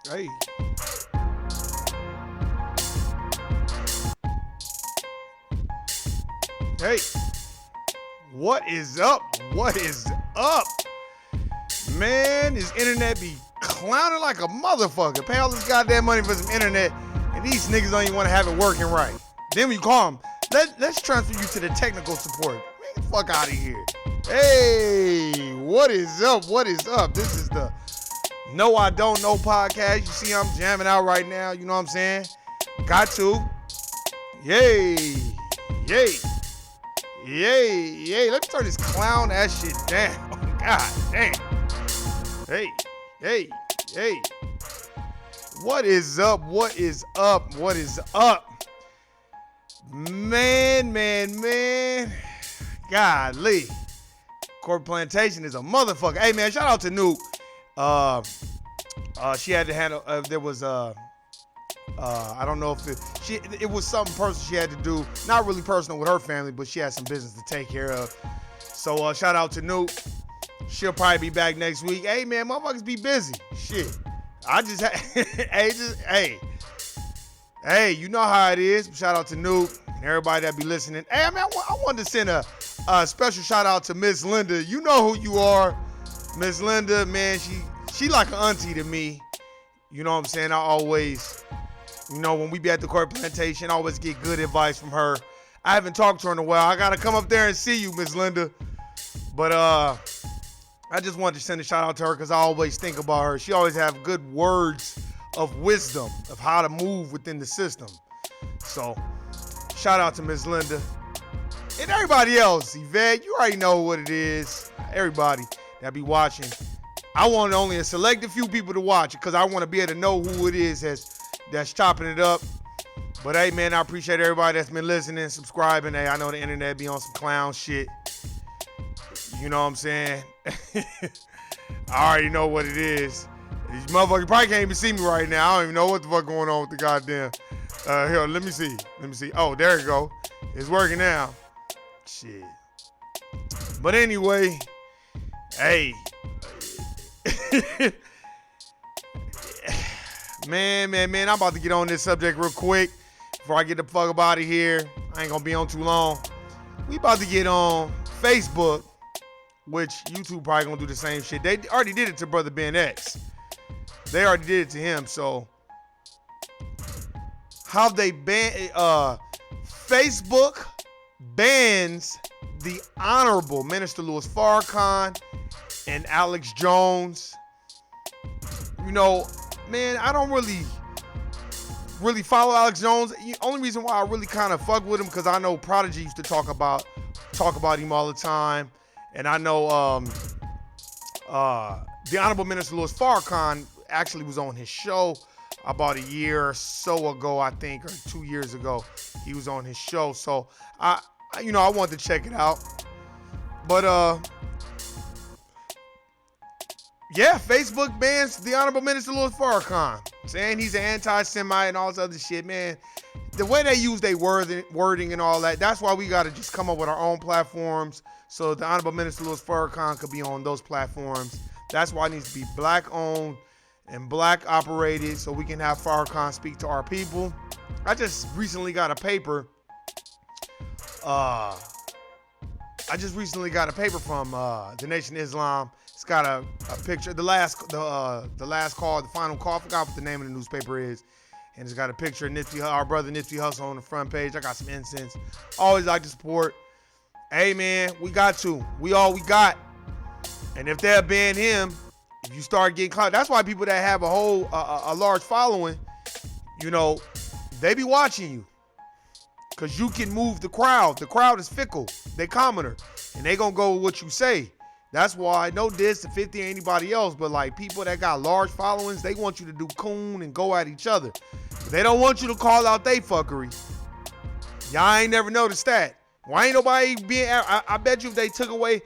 Hey. Hey. What is up? What is up? Man, this internet be clowning like a motherfucker. Pay all this goddamn money for some internet, and these niggas don't even want to have it working right. Then we call them, let's transfer you to the technical support. Man, get the fuck out of here. Hey, what is up? What is up? This is the No I Don't Know podcast. You see I'm jamming out right now. You know what I'm saying? Got to. Yay. Yay. Yay. Yay. Let me turn this clown ass shit down. God damn. Hey. Hey. Hey. What is up? What is up? What is up? Man. Golly. Corporate Plantation is a motherfucker. Hey, man, shout out to Nuke. She had to handle, there was, I don't know if it was something personal she had to do. Not really personal with her family, but she had some business to take care of. So, shout out to Nuke. She'll probably be back next week. Hey, man, motherfuckers be busy. Shit. I just, hey, you know how it is. Shout out to Nuke and everybody that be listening. Hey, man, I wanted to send a special shout out to Miss Linda. You know who you are. Miss Linda, man, she like an auntie to me. You know what I'm saying? I always, when we be at the Corporate Plantation, I always get good advice from her. I haven't talked to her in a while. I got to come up there and see you, Miss Linda. But I just wanted to send a shout out to her because I always think about her. She always have good words of wisdom of how to move within the system. So, shout out to Miss Linda. And everybody else, Yvette, you already know what it is. Everybody that be watching. I want only a selected few people to watch it because I want to be able to know who it is that's chopping it up. But hey, man, I appreciate everybody that's been listening, subscribing. Hey, I know the internet be on some clown shit. You know what I'm saying? I already know what it is. These motherfuckers probably can't even see me right now. I don't even know what the fuck going on with the goddamn. Here, let me see. Oh, there you go. It's working now. Shit. But anyway, hey. man, I'm about to get on this subject real quick before I get the fuck up out of here. I ain't gonna be on too long. We about to get on Facebook, which YouTube probably gonna do the same shit. They already did it to Brother Ben X. They already did it to him, so how they Facebook bans the Honorable Minister Louis Farrakhan and Alex Jones. Man, I don't really follow Alex Jones. The only reason why I really kind of fuck with him because I know Prodigy used to talk about him all the time, and I know the Honorable Minister Louis Farrakhan actually was on his show about a year or so ago, I think, or 2 years ago. He was on his show, so I wanted to check it out, but yeah, Facebook bans the Honorable Minister Louis Farrakhan, saying he's an anti-Semite and all this other shit, man. The way they use their wording and all that, that's why we got to just come up with our own platforms so the Honorable Minister Louis Farrakhan could be on those platforms. That's why it needs to be black-owned and black-operated so we can have Farrakhan speak to our people. I just recently got a paper. From the Nation of Islam. It's got a picture. The last call, the final call. I forgot what the name of the newspaper is. And it's got a picture of our brother Nipsey Hussle on the front page. I got some incense. Always like to support. Hey, man, we got to. We all we got. And if they'll ban him, if you start getting caught, that's why people that have a large following, they be watching you. Because you can move the crowd. The crowd is fickle. They commoner. And they going to go with what you say. That's why, no diss to 50 or anybody else, but like people that got large followings, they want you to do coon and go at each other. They don't want you to call out they fuckery. Y'all ain't never noticed that. Why ain't nobody being, I bet you if they took away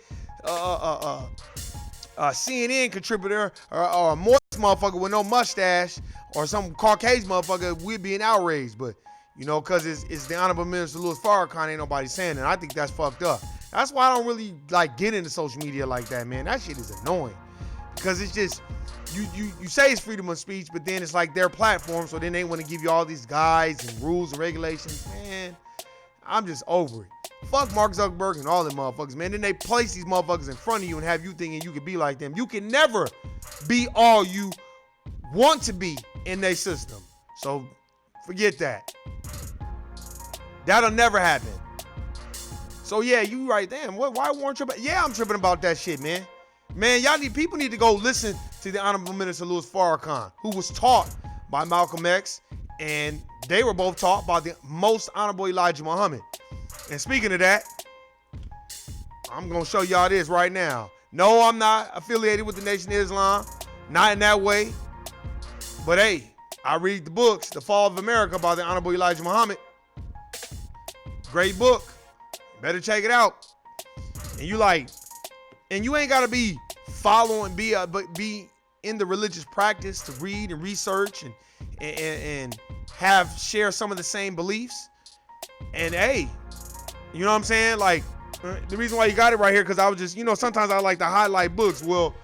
CNN contributor or a Morris motherfucker with no mustache or some Caucasian motherfucker, we'd be outraged. But, because it's the Honorable Minister Louis Farrakhan, ain't nobody saying that. I think that's fucked up. That's why I don't really get into social media like that, man. That shit is annoying. Because it's just, you say it's freedom of speech, but then it's like their platform, so then they want to give you all these guides and rules and regulations. Man, I'm just over it. Fuck Mark Zuckerberg and all them motherfuckers, man. Then they place these motherfuckers in front of you and have you thinking you can be like them. You can never be all you want to be in their system. So forget that. That'll never happen. So yeah, you right, damn. Why weren't you? Yeah, I'm tripping about that shit, man. Man, people need to go listen to the Honorable Minister Louis Farrakhan, who was taught by Malcolm X, and they were both taught by the most honorable Elijah Muhammad. And speaking of that, I'm gonna show y'all this right now. No, I'm not affiliated with the Nation of Islam, not in that way. But hey, I read the books, The Fall of America by the Honorable Elijah Muhammad. Great book. Better check it out. And you ain't gotta be following, but be in the religious practice to read and research and share some of the same beliefs. And hey, you know what I'm saying? Like, the reason why you got it right here, because I was just, sometimes I like to highlight books. Well,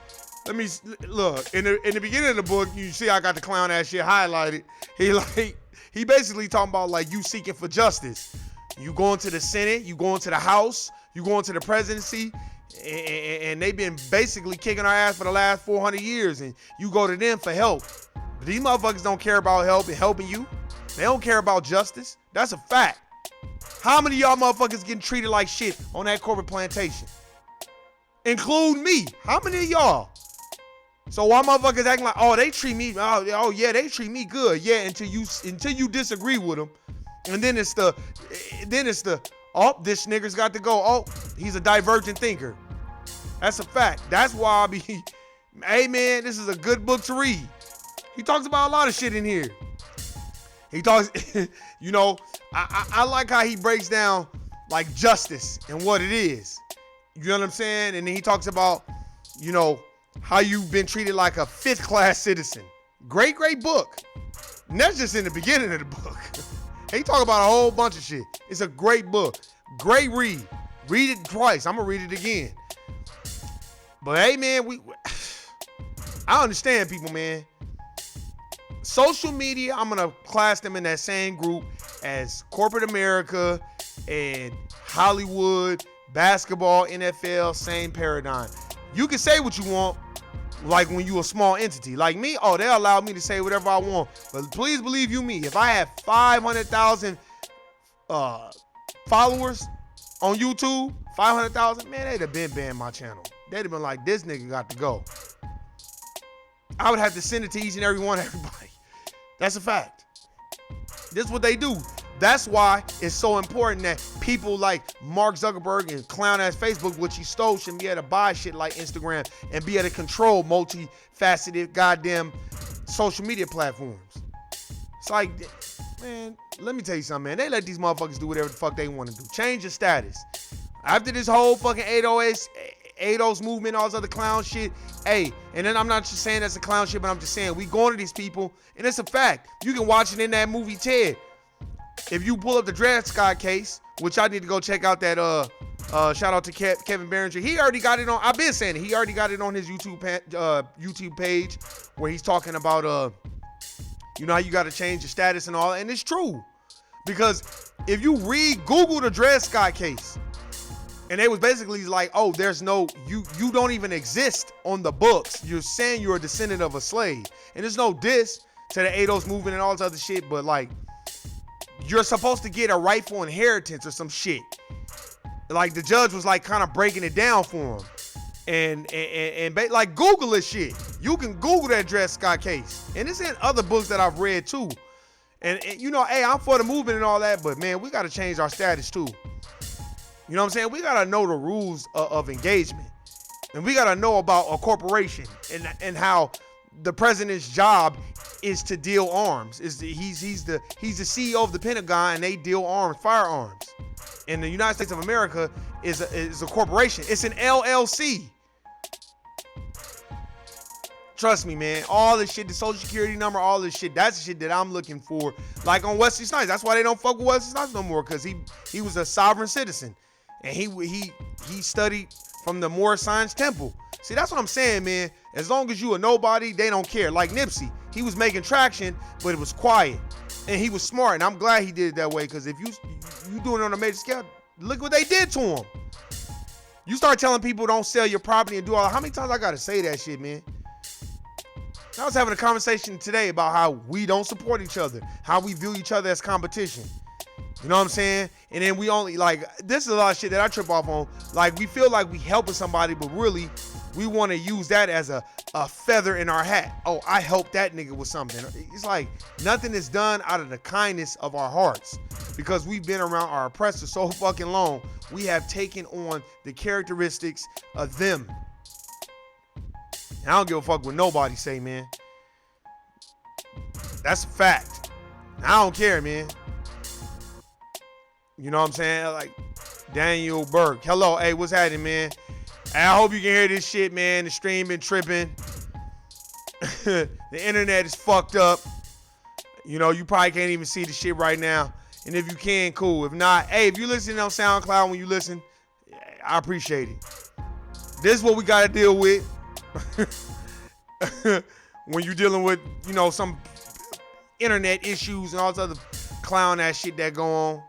let me look. In the beginning of the book, you see I got the clown ass shit highlighted. He basically talking about like you seeking for justice. You going to the Senate, you going to the House, you going to the presidency, and they've been basically kicking our ass for the last 400 years, and you go to them for help. But these motherfuckers don't care about help and helping you. They don't care about justice. That's a fact. How many of y'all motherfuckers getting treated like shit on that corporate plantation? Include me. How many of y'all? So why motherfuckers acting like, oh, they treat me, oh yeah, they treat me good. Yeah, until you disagree with them. And then it's the, oh, this nigga's got to go. Oh, he's a divergent thinker. That's a fact. That's why I be, hey man, this is a good book to read. He talks about a lot of shit in here. He talks, I like how he breaks down like justice and what it is. You know what I'm saying? And then he talks about, how you've been treated like a 5th class citizen. Great book. And that's just in the beginning of the book. He talk about a whole bunch of shit. It's a great book. Great read. Read it twice. I'm going to read it again. But hey, man, I understand people, man. Social media, I'm going to class them in that same group as corporate America and Hollywood, basketball, NFL, same paradigm. You can say what you want, like when you a small entity. Like me, they allow me to say whatever I want. But please believe you me, if I had 500,000 followers on YouTube, 500,000, man, they'd have been banned my channel. They'd have been like, this nigga got to go. I would have to send it to each and every one, everybody. That's a fact. This is what they do. That's why it's so important that people like Mark Zuckerberg and clown ass Facebook, which he stole, shouldn't be able to buy shit like Instagram and be able to control multifaceted goddamn social media platforms. It's like, man, let me tell you something, man. They let these motherfuckers do whatever the fuck they want to do. Change your status. After this whole fucking 808s movement, all this other clown shit, hey, and then I'm not just saying that's a clown shit, but I'm just saying we going to these people, and it's a fact. You can watch it in that movie Ted. If you pull up the Dred Scott case, which I need to go check out that, shout out to Kevin Berenger. He already got it on, I've been saying it, he already got it on his YouTube page where he's talking about, how you got to change your status and all that. And it's true. Because if you Google the Dred Scott case, and they was basically like, oh, there's no, you don't even exist on the books. You're saying you're a descendant of a slave. And there's no diss to the 808s movement and all this other shit, but like, you're supposed to get a rightful inheritance or some shit. Like the judge was like kind of breaking it down for him. And like Google this shit. You can Google that Dred Scott case. And it's in other books that I've read too. And hey, I'm for the movement and all that, but man, we got to change our status too. You know what I'm saying? We got to know the rules of engagement. And we got to know about a corporation and how the president's job is to deal arms. He's the CEO of the Pentagon, and they deal firearms. And the United States of America is a corporation. It's an LLC. Trust me, man. All this shit, the social security number, all this shit, that's the shit that I'm looking for. Like on Wesley Snipes. That's why they don't fuck with Wesley Snipes no more, because he was a sovereign citizen. And he studied from the Moorish Science Temple. See, that's what I'm saying, man. As long as you a nobody, they don't care. Like Nipsey, he was making traction, but it was quiet. And he was smart, and I'm glad he did it that way, because if you doing it on a major scale, look what they did to him. You start telling people don't sell your property and do all that. How many times I got to say that shit, man? I was having a conversation today about how we don't support each other, how we view each other as competition. You know what I'm saying? And then we only, like, this is a lot of shit that I trip off on. Like, we feel like we helping somebody, but really, we want to use that as a feather in our hat. Oh, I helped that nigga with something. It's like nothing is done out of the kindness of our hearts, because we've been around our oppressors so fucking long. We have taken on the characteristics of them. And I don't give a fuck what nobody say, man. That's a fact. I don't care, man. You know what I'm saying? Like, Daniel Burke. Hello, hey, what's happening, man? Hey, I hope you can hear this shit, man. The stream been tripping. The internet is fucked up. You know, you probably can't even see the shit right now. And if you can, cool. If not, hey, if you listen on SoundCloud when you listen, I appreciate it. This is what we got to deal with. When you're dealing with, you know, some internet issues and all this other clown ass shit that go on.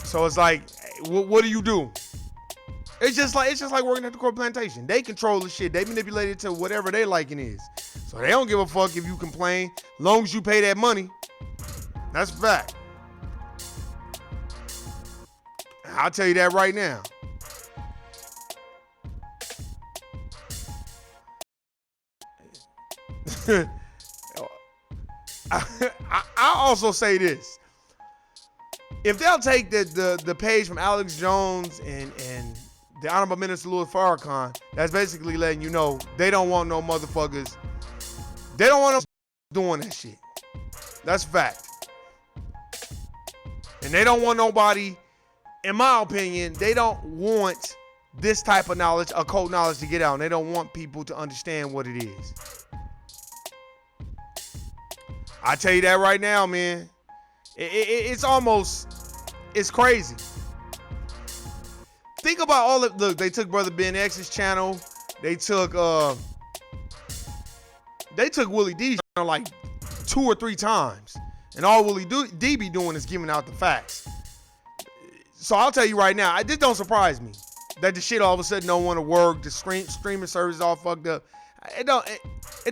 So it's like, what do you do? It's just like working at the corporate plantation. They control the shit. They manipulate it to whatever they liking is. So they don't give a fuck if you complain, long as you pay that money. That's a fact. I'll tell you that right now. I also say this. If they'll take the page from Alex Jones and the Honorable Minister Louis Farrakhan, that's basically letting you know they don't want no motherfuckers. They don't want no doing that shit. That's a fact. And they don't want nobody, in my opinion, they don't want this type of knowledge, occult knowledge, to get out. And they don't want people to understand what it is. I tell you that right now, man. It's crazy. Think about all of, look, they took Brother Ben X's channel. They took Willie D's channel like 2 or 3 times. And all Willie D be doing is giving out the facts. So I'll tell you right now, this don't surprise me that the shit all of a sudden don't want to work. The streaming service is all fucked up. It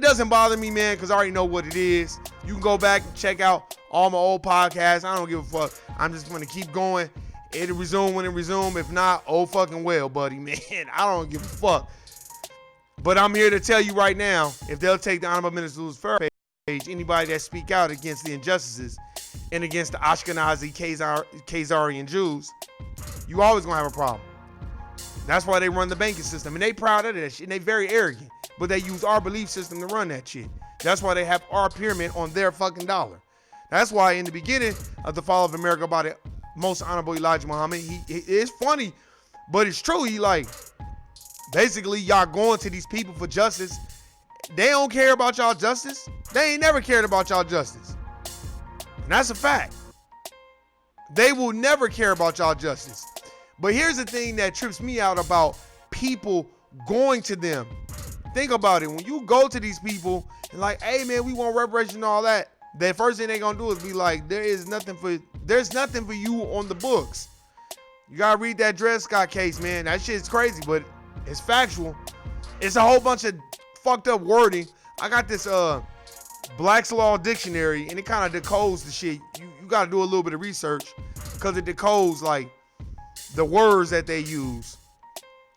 doesn't bother me, man, because I already know what it is. You can go back and check out all my old podcasts. I don't give a fuck. I'm just going to keep going. It'll resume when it resume. If not, oh fucking well, buddy, man. I don't give a fuck. But I'm here to tell you right now, if they'll take the Honorable Minister Louis Farrakhan page, anybody that speak out against the injustices and against the Ashkenazi, Khazarian Jews, you always going to have a problem. That's why they run the banking system. And they proud of that shit. And they very arrogant. But they use our belief system to run that shit. That's why they have our pyramid on their fucking dollar. That's why in the beginning of the fall of America by the most honorable Elijah Muhammad, it's funny, but it's true. He like, basically y'all going to these people for justice. They don't care about y'all justice. They ain't never cared about y'all justice. And that's a fact. They will never care about y'all justice. But here's the thing that trips me out about people going to them. Think about it. When you go to these people and like, hey man, we want reparations and all that, the first thing they gonna do is be like, there's nothing for you on the books. You gotta read that Dred Scott case, man. That shit's crazy, but it's factual. It's a whole bunch of fucked up wording. I got this Black's Law Dictionary, and it kind of decodes the shit. You gotta do a little bit of research, because it decodes like the words that they use.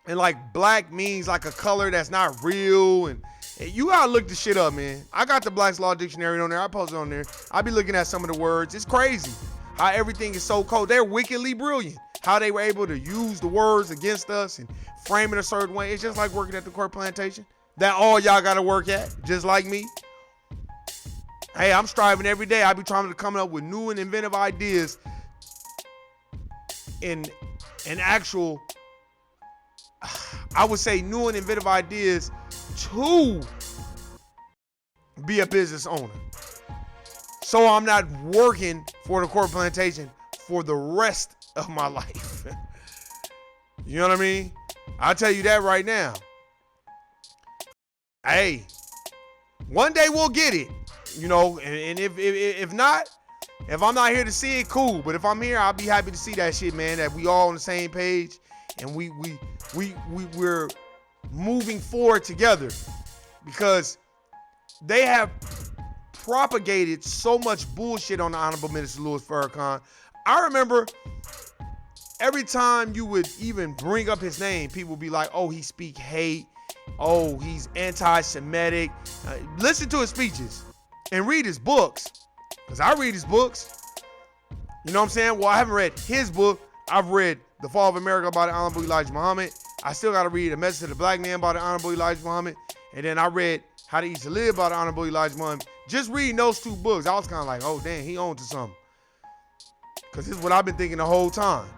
And like black means like a color that's not real, and you gotta look the shit up, man. I got the Black's Law Dictionary on there. I post it on there. I be looking at some of the words. It's crazy how everything is so cold. They're wickedly brilliant. How they were able to use the words against us and frame it a certain way. It's just like working at the corporate plantation. That all y'all gotta work at, just like me. Hey, I'm striving every day. I be trying to come up with new and inventive ideas in actual, I would say, new and inventive ideas to be a business owner. So I'm not working for the corporate plantation for the rest of my life. You know what I mean? I'll tell you that right now. Hey, one day we'll get it. You know, and if not, if I'm not here to see it, cool. But if I'm here, I'll be happy to see that shit, man. That we all on the same page and we're moving forward together, because they have propagated so much bullshit on the Honorable Minister Louis Farrakhan. I remember every time you would even bring up his name, people would be like, oh, he speak hate. Oh, he's anti-Semitic. Listen to his speeches and read his books, because I read his books. You know what I'm saying? Well, I haven't read his book. I've read The Fall of America by the Honorable Elijah Muhammad. I still got to read A Message to the Black Man by the Honorable Elijah Muhammad. And then I read How to Eat to Live by the Honorable Elijah Muhammad. Just reading those two books, I was kind of like, oh, damn, he on to something. Because this is what I've been thinking the whole time.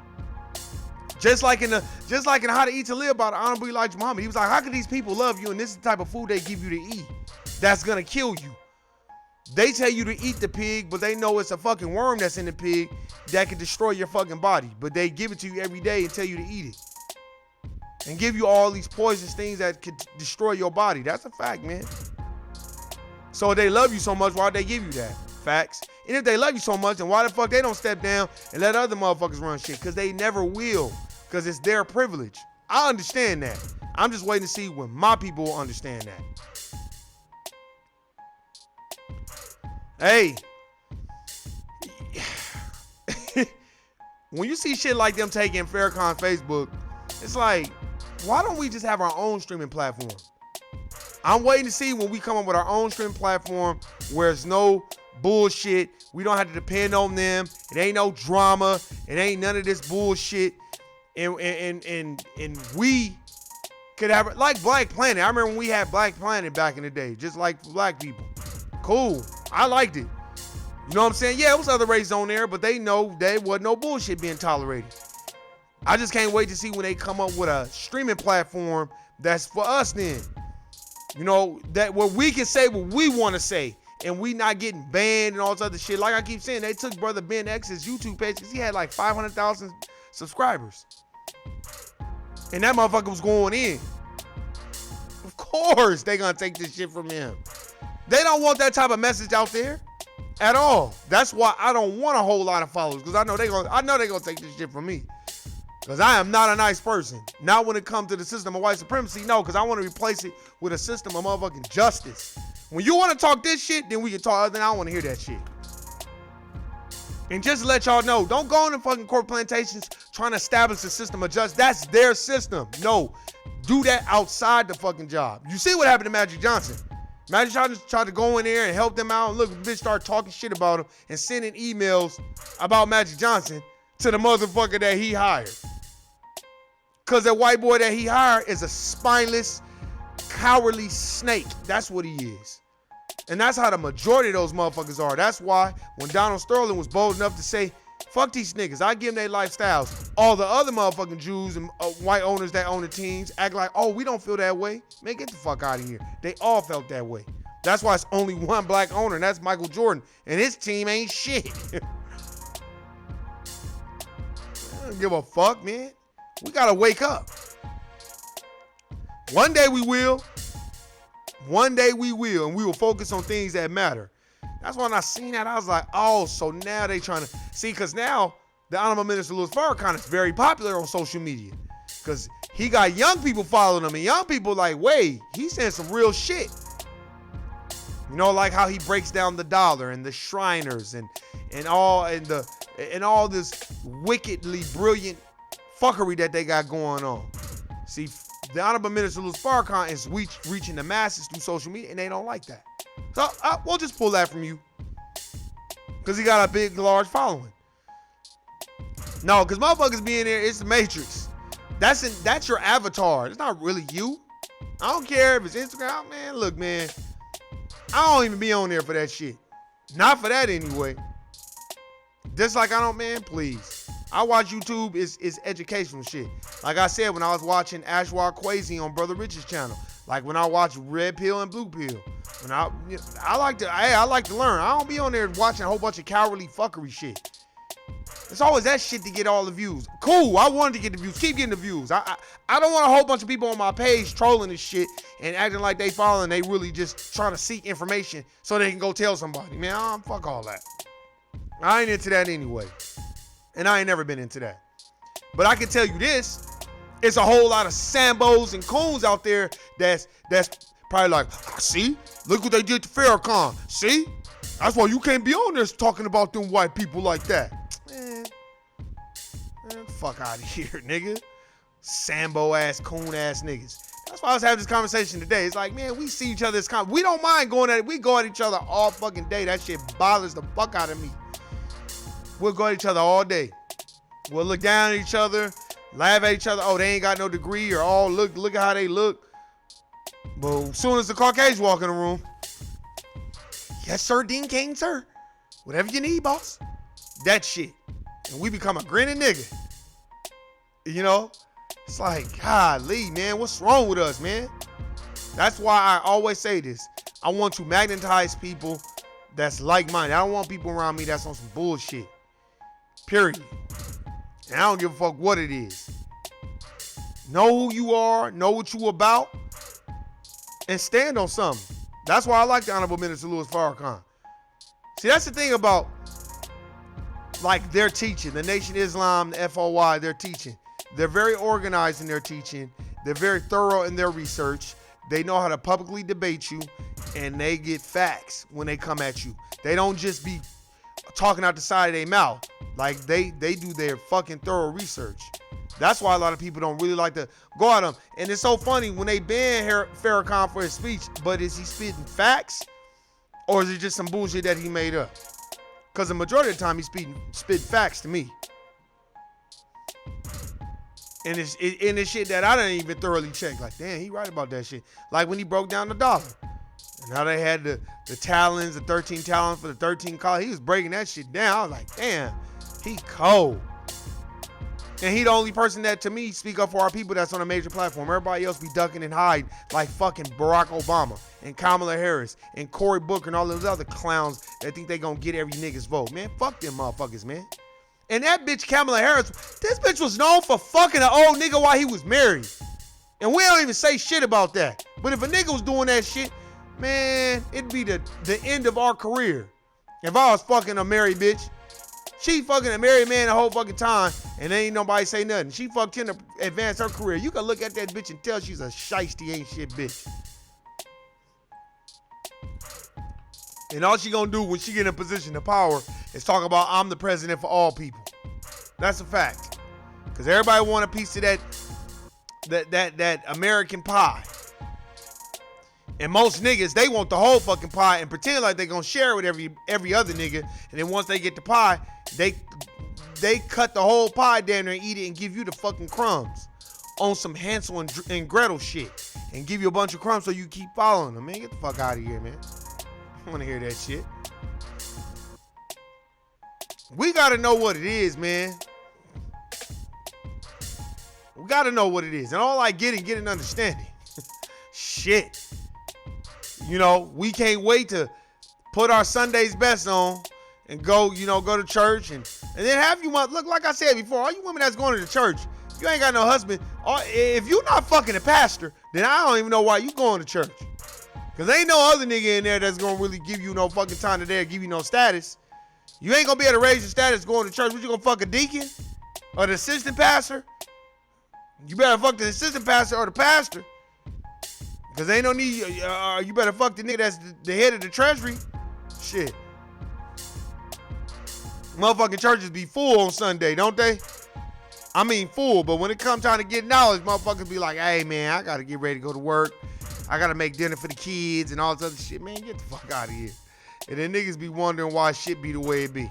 Just like in How to Eat to Live by the Honorable Elijah Muhammad, he was like, how can these people love you and this is the type of food they give you to eat that's going to kill you? They tell you to eat the pig, but they know it's a fucking worm that's in the pig that can destroy your fucking body. But they give it to you every day and tell you to eat it. And give you all these poisonous things that could destroy your body. That's a fact, man. So if they love you so much, why'd they give you that? Facts. And if they love you so much, then why the fuck they don't step down and let other motherfuckers run shit? Because they never will. Because it's their privilege. I understand that. I'm just waiting to see when my people will understand that. Hey, when you see shit like them taking Farrakhan Facebook, it's like, why don't we just have our own streaming platform? I'm waiting to see when we come up with our own streaming platform where there's no bullshit. We don't have to depend on them. It ain't no drama. It ain't none of this bullshit. And we could have, like Black Planet. I remember when we had Black Planet back in the day, just like for black people. Cool. I liked it. You know what I'm saying? Yeah, it was other races on there, but they know there wasn't no bullshit being tolerated. I just can't wait to see when they come up with a streaming platform that's for us then. You know, that where we can say what we want to say and we not getting banned and all this other shit. Like I keep saying, they took Brother Ben X's YouTube page because he had like 500,000 subscribers. And that motherfucker was going in. Of course they gonna take this shit from him. They don't want that type of message out there at all. That's why I don't want a whole lot of followers, because I know they're gonna take this shit from me. Because I am not a nice person. Not when it comes to the system of white supremacy, no, because I want to replace it with a system of motherfucking justice. When you want to talk this shit, then we can talk, then I don't want to hear that shit. And just to let y'all know, don't go on the fucking corporate plantations trying to establish a system of justice. That's their system. No, do that outside the fucking job. You see what happened to Magic Johnson. Magic Johnson tried to go in there and help them out. And look, the bitch started talking shit about him and sending emails about Magic Johnson to the motherfucker that he hired. Because that white boy that he hired is a spineless, cowardly snake. That's what he is. And that's how the majority of those motherfuckers are. That's why when Donald Sterling was bold enough to say, fuck these niggas, I give them their lifestyles, all the other motherfucking Jews and white owners that own the teams act like, oh, we don't feel that way. Man, get the fuck out of here. They all felt that way. That's why it's only one black owner, and that's Michael Jordan. And his team ain't shit. I don't give a fuck, man. We gotta wake up. One day we will. One day we will, and we will focus on things that matter. That's when I seen that, I was like, oh, so now they trying to see, because now the Honorable Minister Louis Farrakhan is very popular on social media, because he got young people following him, and young people like, wait, he's saying some real shit. You know, like how he breaks down the dollar and the Shriners and all this wickedly brilliant fuckery that they got going on. See, the Honorable Minister Louis Farrakhan is reaching the masses through social media, and they don't like that. So we'll just pull that from you, because he got a big, large following. No, because motherfuckers being there, it's the Matrix. That's your avatar. It's not really you. I don't care if it's Instagram, man. Look, man, I don't even be on there for that shit. Not for that anyway. Just like I don't, man, please. I watch YouTube is educational shit. Like I said, when I was watching Ashwar Kwesi on Brother Rich's channel, like when I watch Red Pill and Blue Pill, when I like to learn. I don't be on there watching a whole bunch of cowardly fuckery shit. It's always that shit to get all the views. Cool, I wanted to get the views. Keep getting the views. I don't want a whole bunch of people on my page trolling this shit and acting like they following. They really just trying to seek information so they can go tell somebody. Man, fuck all that. I ain't into that anyway. And I ain't never been into that. But I can tell you this. It's a whole lot of Sambos and coons out there that's probably like, see? Look what they did to Farrakhan. See? That's why you can't be on this talking about them white people like that. Man, fuck out of here, nigga. Sambo ass, coon ass niggas. That's why I was having this conversation today. It's like, man, we see each other as we don't mind going at it. We go at each other all fucking day. That shit bothers the fuck out of me. We'll go at each other all day. We'll look down at each other, laugh at each other. Oh, they ain't got no degree, or oh, look at how they look. But as soon as the Caucasian walk in the room, yes, sir, Dean King, sir. Whatever you need, boss. That shit. And we become a grinning nigga. You know? It's like, golly, man, what's wrong with us, man? That's why I always say this. I want to magnetize people that's like-minded. I don't want people around me that's on some bullshit. Period. And I don't give a fuck what it is. Know who you are, know what you about, and stand on something. That's why I like the Honorable Minister Louis Farrakhan. See, that's the thing about, like, their teaching, the Nation of Islam, the FOI, their teaching. They're very organized in their teaching. They're very thorough in their research. They know how to publicly debate you, and they get facts when they come at you. They don't just be talking out the side of their mouth. Like, they do their fucking thorough research. That's why a lot of people don't really like to go at him. And it's so funny when they ban Farrakhan for his speech, but is he spitting facts or is it just some bullshit that he made up? Because the majority of the time he's spitting facts to me. And it's shit that I didn't even thoroughly check. Like, damn, he right about that shit. Like when he broke down the dollar. And now they had the talons, the 13 talons for the 13 colors. He was breaking that shit down. I was like, damn, he cold. And he the only person that, to me, speak up for our people that's on a major platform. Everybody else be ducking and hiding like fucking Barack Obama and Kamala Harris and Cory Booker and all those other clowns that think they gonna get every nigga's vote. Man, fuck them motherfuckers, man. And that bitch Kamala Harris, this bitch was known for fucking an old nigga while he was married. And we don't even say shit about that. But if a nigga was doing that shit, man, it'd be the end of our career. If I was fucking a married bitch, she fucking a married man the whole fucking time, and ain't nobody say nothing. She fucked him to advance her career. You can look at that bitch and tell she's a shiesty ain't shit bitch. And all she gonna do when she get in a position of power is talk about I'm the president for all people. That's a fact. Cause everybody want a piece of that American pie. And most niggas, they want the whole fucking pie and pretend like they gonna share it with every other nigga. And then once they get the pie, they cut the whole pie down there and eat it and give you the fucking crumbs on some Hansel and Gretel shit. And give you a bunch of crumbs so you keep following them. Man, get the fuck out of here, man. I want to hear that shit. We got to know what it is, man. We got to know what it is. And all I get an understanding. Shit. You know, we can't wait to put our Sunday's best on and go to church and then have you, look, like I said before, all you women that's going to the church, you ain't got no husband. If you not fucking a pastor, then I don't even know why you going to church. Because ain't no other nigga in there that's going to really give you no fucking time to there, give you no status. You ain't going to be able to raise your status going to church. What, you going to fuck a deacon? Or the assistant pastor? You better fuck the assistant pastor or the pastor. Because ain't no need, you better fuck the nigga that's the head of the treasury. Shit. Motherfucking churches be full on Sunday, don't they? I mean full, but when it comes time to get knowledge, motherfuckers be like, hey man, I got to get ready to go to work. I got to make dinner for the kids and all this other shit. Man, get the fuck out of here. And then niggas be wondering why shit be the way it be.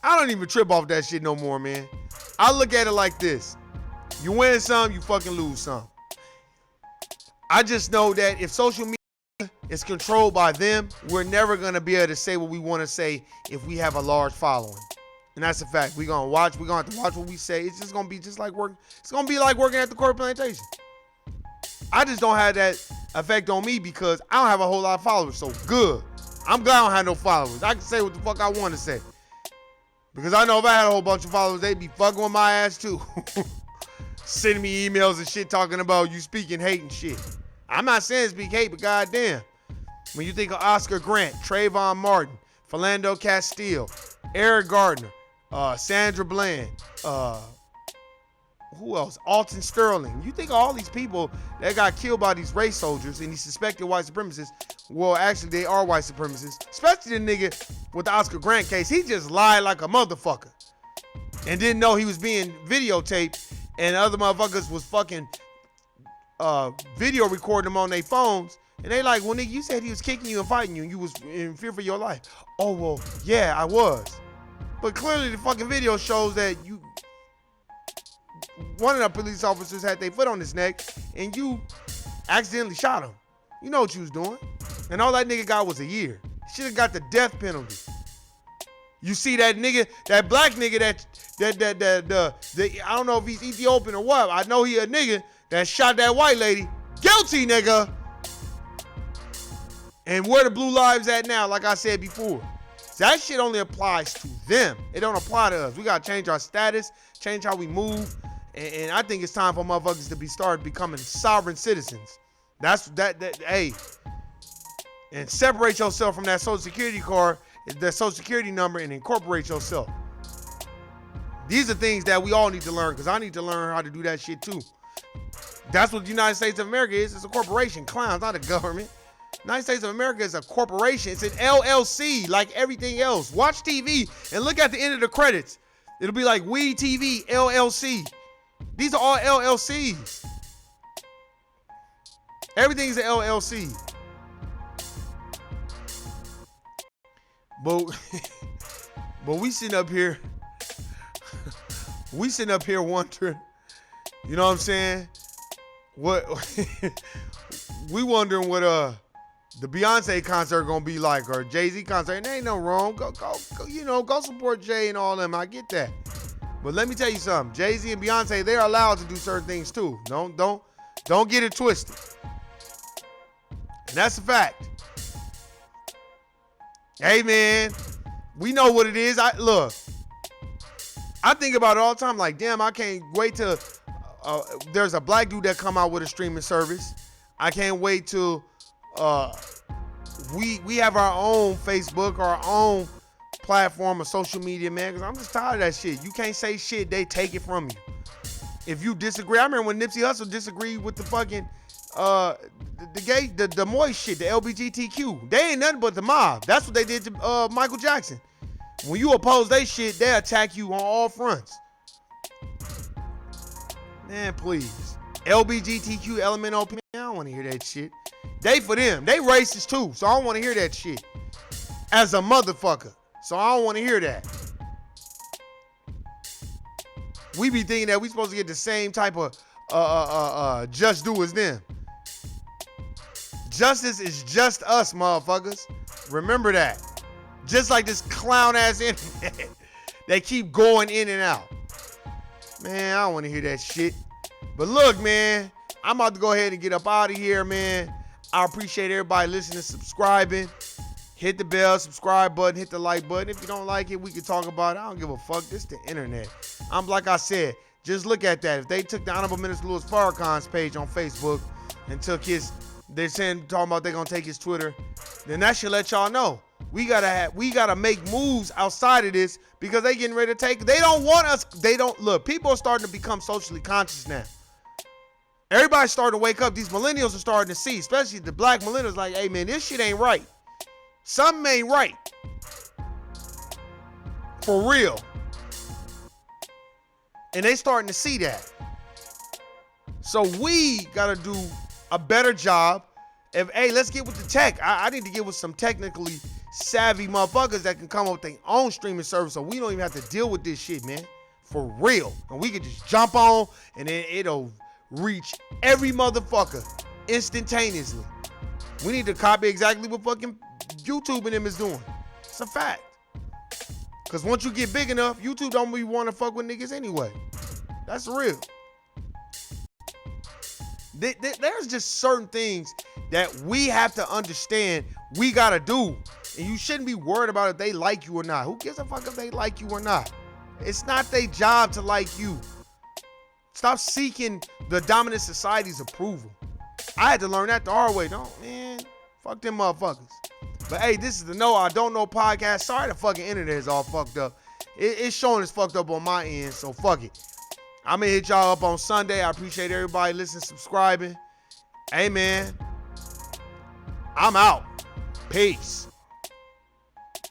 I don't even trip off that shit no more, man. I look at it like this. You win some, you fucking lose some. I just know that if social media is controlled by them, we're never going to be able to say what we want to say if we have a large following. And that's a fact. We're going to have to watch what we say. It's just going to be just like working. It's going to be like working at the corporate plantation. I just don't have that effect on me because I don't have a whole lot of followers. So good. I'm glad I don't have no followers. I can say what the fuck I want to say. Because I know if I had a whole bunch of followers, they'd be fucking with my ass too. Sending me emails and shit talking about you speaking hate and shit. I'm not saying speak hate, but goddamn. When you think of Oscar Grant, Trayvon Martin, Philando Castile, Eric Gardner, Sandra Bland, who else? Alton Sterling. You think of all these people that got killed by these race soldiers and these suspected white supremacists. Well, actually, they are white supremacists. Especially the nigga with the Oscar Grant case. He just lied like a motherfucker. And didn't know he was being videotaped. And other motherfuckers was fucking video recording them on their phones. And they like, well, nigga, you said he was kicking you and fighting you and you was in fear for your life. Oh, well, yeah, I was. But clearly the fucking video shows that one of the police officers had their foot on his neck and you accidentally shot him. You know what you was doing. And all that nigga got was a year. He should have got the death penalty. You see that nigga, that black nigga I don't know if he's Ethiopian or what. I know he a nigga that shot that white lady. Guilty, nigga. And where the blue lives at now, like I said before. That shit only applies to them. It don't apply to us. We gotta change our status, change how we move. And I think it's time for motherfuckers to start becoming sovereign citizens. Hey. And separate yourself from that social security card, that social security number, and incorporate yourself. These are things that we all need to learn, because I need to learn how to do that shit too. That's what the United States of America is. It's a corporation. Clowns, not a government. United States of America is a corporation. It's an LLC like everything else. Watch TV and look at the end of the credits. It'll be like We TV LLC. These are all LLCs. Everything's an LLC. But we sitting up here. We sitting up here wondering. You know what I'm saying? What we wondering what the Beyonce concert gonna be like, or Jay-Z concert. And there ain't no wrong. Go, go support Jay and all them. I get that. But let me tell you something. Jay-Z and Beyonce, they're allowed to do certain things too. Don't get it twisted. And that's a fact. Hey man, we know what it is. I think about it all the time. Like, damn, I can't wait till there's a black dude that come out with a streaming service. I can't wait till we have our own Facebook, our own platform of social media, man. Because I'm just tired of that shit. You can't say shit, they take it from you. If you disagree, I remember when Nipsey Hussle disagreed with the fucking the moist shit, the LGBTQ. They ain't nothing but the mob. That's what they did to Michael Jackson. When you oppose they shit, they attack you on all fronts. Man, please. LGBTQ, LMNOP, I don't want to hear that shit. They for them. They racist too, so I don't want to hear that shit. As a motherfucker. So I don't want to hear that. We be thinking that we supposed to get the same type of just do as them. Justice is just us, motherfuckers. Remember that. Just like this clown ass internet. They keep going in and out. Man, I don't want to hear that shit. But look, man, I'm about to go ahead and get up out of here, man. I appreciate everybody listening, subscribing. Hit the bell, subscribe button, hit the like button. If you don't like it, we can talk about it. I don't give a fuck. This is the internet. Like I said, just look at that. If they took the Honorable Minister Louis Farrakhan's page on Facebook and took his, they're talking about they're gonna take his Twitter, then that should let y'all know. We gotta make moves outside of this, because they getting ready to take. They don't want us. Look. People are starting to become socially conscious now. Everybody's starting to wake up. These millennials are starting to see, especially the black millennials, like, hey man, this shit ain't right. Something ain't right. For real. And they starting to see that. So we gotta do a better job. Hey, let's get with the tech. I need to get with some technically savvy motherfuckers that can come up with their own streaming service, so we don't even have to deal with this shit, man. For real. And we can just jump on, and then it'll reach every motherfucker instantaneously. We need to copy exactly what fucking YouTube and them is doing. It's a fact. Because once you get big enough, YouTube don't really want to fuck with niggas anyway. That's real. There's just certain things that we have to understand we gotta do. And you shouldn't be worried about if they like you or not. Who gives a fuck if they like you or not? It's not their job to like you. Stop seeking the dominant society's approval. I had to learn that the hard way. Don't, man. Fuck them motherfuckers. But hey, this is the Know I Don't Know podcast. Sorry the fucking internet is all fucked up. It's showing it's fucked up on my end, so fuck it. I'm gonna hit y'all up on Sunday. I appreciate everybody listening, subscribing. Hey, man. I'm out. Peace.